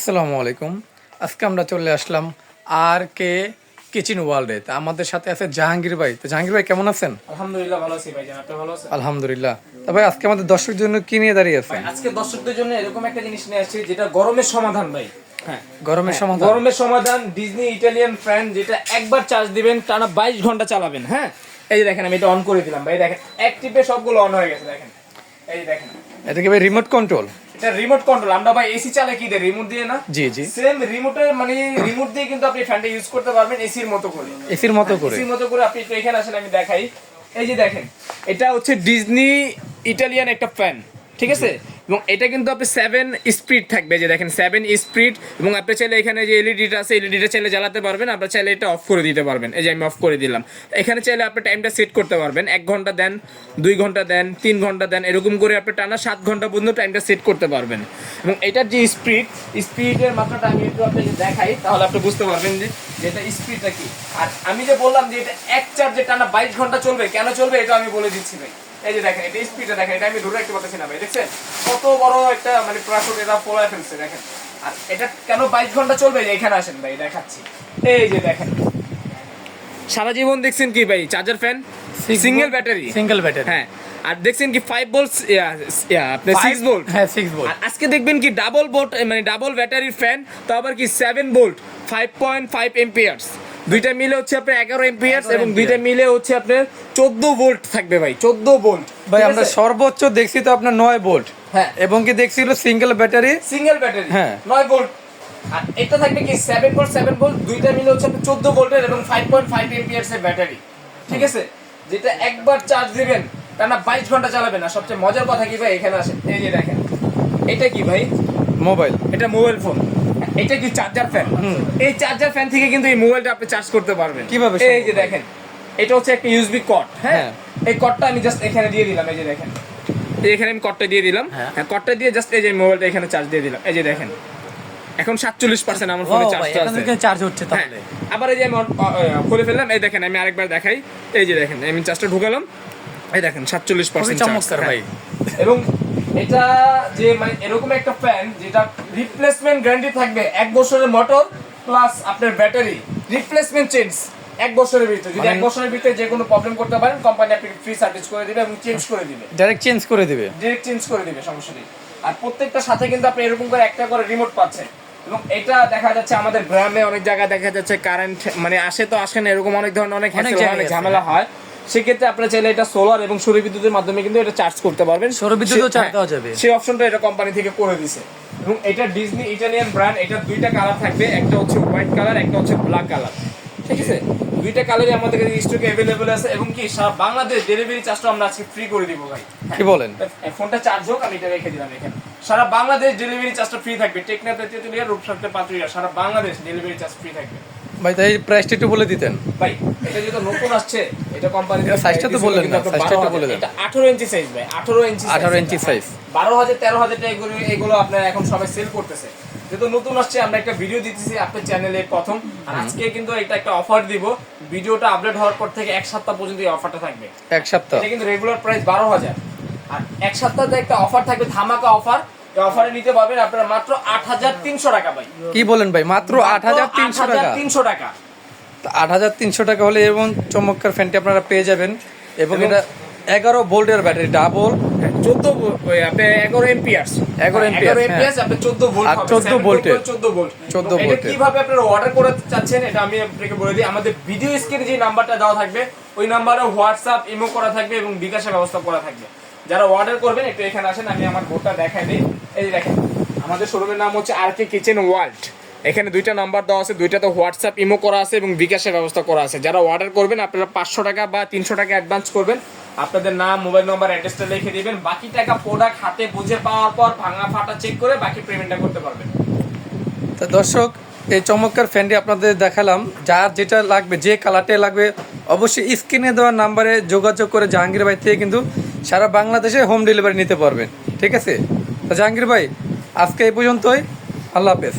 আসসালামু আলাইকুম। আজকে আমরা চলে আসলাম আর কে কিচেন ওয়ার্ল্ডে। তা আমাদের সাথে আছে জাহাঙ্গীর ভাই। তো জাহাঙ্গীর ভাই কেমন আছেন? আলহামদুলিল্লাহ ভালো আছি ভাইজান, আপনি ভালো আছেন? আলহামদুলিল্লাহ। তা ভাই আজকে আমাদের দর্শকদের জন্য কি নিয়ে দাঁড়িয়ে আছেন? আজকে দর্শকদের জন্য এরকম একটা জিনিস নিয়ে আসছি যেটা গরমের সমাধান ভাই। হ্যাঁ, গরমের সমাধান। গরমের সমাধান ডিজনি ইটালিয়ান ফ্যান, যেটা একবার চার্জ দিবেন টানা 22 ঘন্টা চালাবেন। হ্যাঁ, এই যে দেখেন আমি এটা অন করে দিলাম ভাই, দেখেন এক টিপে সবগুলো অন হয়ে গেছে। দেখেন এই যে দেখেন, এটা কি ভাই রিমোট কন্ট্রোল? এটা রিমোট কন্ট্রোল। আমরা ভাই এসি চালে কি দেয় রিমোট দিয়ে না? জি জি, সেম রিমোটের মানে রিমোট দিয়ে কিন্তু আপনি ফ্যানটা ইউজ করতে পারবেন এসির মতো করে। এসির মতো করে? এসির মতো করে। আপনি একটু এখানে আসেন, আমি দেখাই। এই যে দেখেন, এটা হচ্ছে ডিজনি ইটালিয়ান একটা ফ্যান, ঠিক আছে? এবং এটা কিন্তু আপনি 7 স্পিড থাকবে। যে দেখেন 7 স্পিড। এবং আপনি চাইলে এখানে যে এলইডিটা আছে, এলইডিটা চাইলে জ্বালাতে পারবেন, আপনার চাইলে এটা অফ করে দিতে পারবেন। এই যে আমি অফ করে দিলাম। এখানে চাইলে আপনি টাইমটা সেট করতে পারবেন, 1 ঘন্টা দেন, 2 ঘন্টা দেন, 3 ঘন্টা দেন, এরকম করে আপনি টানা 7 ঘন্টা পর্যন্ত টাইমটা সেট করতে পারবেন। এবং এটার যে স্পিডের মাত্রাটা আমি একটু আপনাকে দেখাই, তাহলে আপনি বুঝতে পারবেন যে এটা স্পিডটা কি। আর আমি যে বললাম যে এটা এক চার্জে টানা 22 ঘন্টা চলবে, কেন চলবে এটা আমি বলে দিচ্ছি ভাই। এই যে দেখেন, এটা স্পিডটা দেখেন, এটা আমি ধরে রাখতে পারতেছি না ভাই। দেখছেন কত বড় একটা মানে প্রাসুট এটা ফোলায় ফেলছে, দেখেন। আর এটা কেন 22 ঘন্টা চলবে, এখানে আসেন ভাই দেখাচ্ছি। এই যে দেখেন, সারা জীবন দেখছেন কি ভাই charger fan, single battery. Single battery, হ্যাঁ। আর দেখছেন কি 5 ভোল্ট, আপনি 6 ভোল্ট। হ্যাঁ 6 ভোল্ট। আজকে দেখবেন কি ডাবল ভোল্ট, মানে ডাবল ব্যাটারির ফ্যান, তো আবার কি 7 ভোল্ট 5.5 এম্পিয়ার্স। দুইটা মিলে হচ্ছে আপনার 11 এম্পিয়ার্স, এবং দুইটা মিলে হচ্ছে আপনার 14 ভোল্ট থাকবে ভাই, 14 ভোল্ট। ভাই আমরা সর্বোচ্চ দেখছি তো আপনার 9 ভোল্ট। হ্যাঁ, এবং কি দেখছিল সিঙ্গেল ব্যাটারি, সিঙ্গেল ব্যাটারি। হ্যাঁ 9 ভোল্ট। আর এটা থাকবে কি 7 ভোল্ট, 7 ভোল্ট দুইটা মিলে হচ্ছে আপনার 14 ভোল্টের এবং 5.5 এম্পিয়ার্স এর ব্যাটারি, ঠিক আছে? যেটা একবার চার্জ দিবেন টানা 22 ঘন্টা চালাবেন। আর সবচেয়ে মজার কথা কি ভাই, এখানে আসেন, এই যে দেখেন, এটা কি ভাই? মোবাইল। এটা মোবাইল ফোন। এটা কি চার্জার ফ্যান? এই চার্জার ফ্যান থেকে কিন্তু এই মোবাইলটা আপনি চার্জ করতে পারবেন। কিভাবে? এই যে দেখেন, এটা হচ্ছে একটা ইউএসবি কর্ড। হ্যাঁ, এই কর্ডটা আমি জাস্ট এখানে দিয়ে দিলাম। এই যে দেখেন, এখানে আমি কর্ডটা দিয়ে দিলাম। হ্যাঁ, কর্ডটা দিয়ে জাস্ট এই যে মোবাইলটা এখানে চার্জ দিয়ে দিলাম। এই যে দেখেন, এখন 47% আমার ফোনে চার্জ আছে। চার্জ হচ্ছে তাহলে। আবার এই যে আমি খুলে ফেললাম, এই দেখেন আমি আরেকবার দেখাই। এই যে দেখেন আমি চার্জটা ঢুকালাম, এই দেখেন 47% চমৎকার ভাই। এবং এটা যে মানে এরকম একটা ফ্যান যেটা রিপ্লেসমেন্ট গ্যারান্টি থাকবে 1 বছরের মোটর প্লাস আপনার ব্যাটারি রিপ্লেসমেন্ট চেঞ্জ 1 বছরের ভিতরে। যদি 1 বছরের ভিতরে যে কোনো প্রবলেম করতে পারেন, কোম্পানি আপনাকে ফ্রি সার্ভিস করে দিবে এবং চেঞ্জ করে দিবে, ডাইরেক্ট চেঞ্জ করে দিবে। ডাইরেক্ট চেঞ্জ করে দিবে, সমস্যা নেই। আর প্রত্যেকটার সাথে কিন্তু আপনি এরকম করে একটা করে রিমোট পাচ্ছেন। এবং এটা দেখা যাচ্ছে আমাদের গ্রামে অনেক জায়গায় দেখা যাচ্ছে কারেন্ট মানে আসে তো আসে না, এরকম অনেক ধরনের অনেক ঝামেলা হয়। সেক্ষেত্রে আপনারা চাইলে এটা সোলার এবং সৌর বিদ্যুতের মাধ্যমে কিন্তু এটা চার্জ করতে পারবেন। সৌর বিদ্যুৎও চার্জ দেওয়া যাবে, সেই অপশনটা এটা কোম্পানি থেকে করে দিয়েছে। এবং এটা ডিজনি ইটালিয়ান ব্র্যান্ড। এটা দুইটা কালার থাকবে, একটা হচ্ছে হোয়াইট কালার, একটা হচ্ছে ব্ল্যাক কালার, ঠিক আছে? দুইটা কালারই আমাদের কাছে স্টকে अवेलेबल আছে। এবং কি সারা বাংলাদেশ ডেলিভারি চার্জটা আমরা আজকে ফ্রি করে দিব ভাই। কি বলেন? ফোনটা চার্জ হোক, আমি এটা রেখে দিলাম এখানে। সারা বাংলাদেশ ডেলিভারি চার্জটা ফ্রি থাকবে। টেকনাফ, তেতুলিয়া, রূপসাতে, পাতুরিয়া, সারা বাংলাদেশ ডেলিভারি চার্জ ফ্রি থাকবে ভাই। তাই প্রাইসটা একটু বলে দিতেন ভাই। এটা যেটা নতুন আসছে, এটা কোম্পানি সাইজটা তো বললেন না, সাইজটা একটু বলে দেন। এটা 18 ইঞ্চি সাইজ ভাই, 18 ইঞ্চি 18 ইঞ্চি সাইজ। 12,000 13,000 টাকা এগুলো আপনারা এখন সবাই সেল করতেছে। যেহেতু নতুন আসছে, আমরা একটা ভিডিও দিতেছি আপনার চ্যানেলে প্রথম। আর আজকে কিন্তু এটা একটা অফার দিব। ভিডিওটা আপলোড হওয়ার পর থেকে 1 সপ্তাহ পর্যন্ত এই অফারটা থাকবে। 1 সপ্তাহ। এটা কিন্তু রেগুলার প্রাইস 12,000। আর 1 সপ্তাহে একটা অফার থাকবে, ধামাকা অফার। এই অফারে নিতে পারবেন আপনারা মাত্র 8,300 টাকা ভাই। কি বলেন ভাই? মাত্র 8,300 টাকা? 8,300 টাকা। 8,300 টাকা হলে এবং চমৎকার ফ্যানটি আপনারা পেয়ে যাবেন। এবং এটা 11 ভোল্টের ব্যাটারি, ডাবল 14 আপনি 11 এম্পিয়ার্স, 11 এম্পিয়ার্স আপনি 14 ভোল্ট আর 14 ভোল্টের 14 ভোল্ট। 14 এটা ভোল্টের কিভাবে আপনারা অর্ডার করতে চাচ্ছেন এটা আমি আপনাকে বলে দিই। আমাদের ভিডিও স্ক্রিনে যে নাম্বারটা দেওয়া থাকবে, ওই নাম্বারে হোয়াটসঅ্যাপ, ইমো করা থাকবে এবং বিকাশের ব্যবস্থা করা থাকবে। যারা অর্ডার করবেন একটু এখানে আসেন, আমি আমার বোর্ডটা দেখাই দিই। এই যে দেখেন, আমাদের শোরুমের নাম হচ্ছে আর কে কিচেন ওয়ার্ল্ড। এখানে দুইটা নাম্বার দেওয়া আছে, দুইটাতে হোয়াটসঅ্যাপ, ইমো করা আছে এবং বিকাশের ব্যবস্থা করা আছে। যারা অর্ডার করবেন আপনারা 500 টাকা বা 300 টাকা অ্যাডভান্স করবেন, আপনাদের নাম, মোবাইল নাম্বার, অ্যাড্রেসটা লিখে দিবেন। বাকি টাকা প্রোডাক্ট হাতে বুঝে পাওয়ার পর ভাঙা ফাটা চেক করে বাকি পেমেন্টটা করতে পারবেন। তো দর্শক, এই চমৎকার ফ্যানটি আপনাদের দেখালাম। যার যেটা লাগবে, যে কালারটা লাগবে, অবশ্যই স্ক্রিনে দেওয়া নাম্বারে যোগাযোগ করে জাহাঙ্গীর ভাই থেকে কিন্তু সারা বাংলাদেশে হোম ডেলিভারি নিতে পারবেন, ঠিক আছে? তো জাহাঙ্গীর ভাই, আজকে এই পর্যন্তই। আল্লাহ হাফেজ।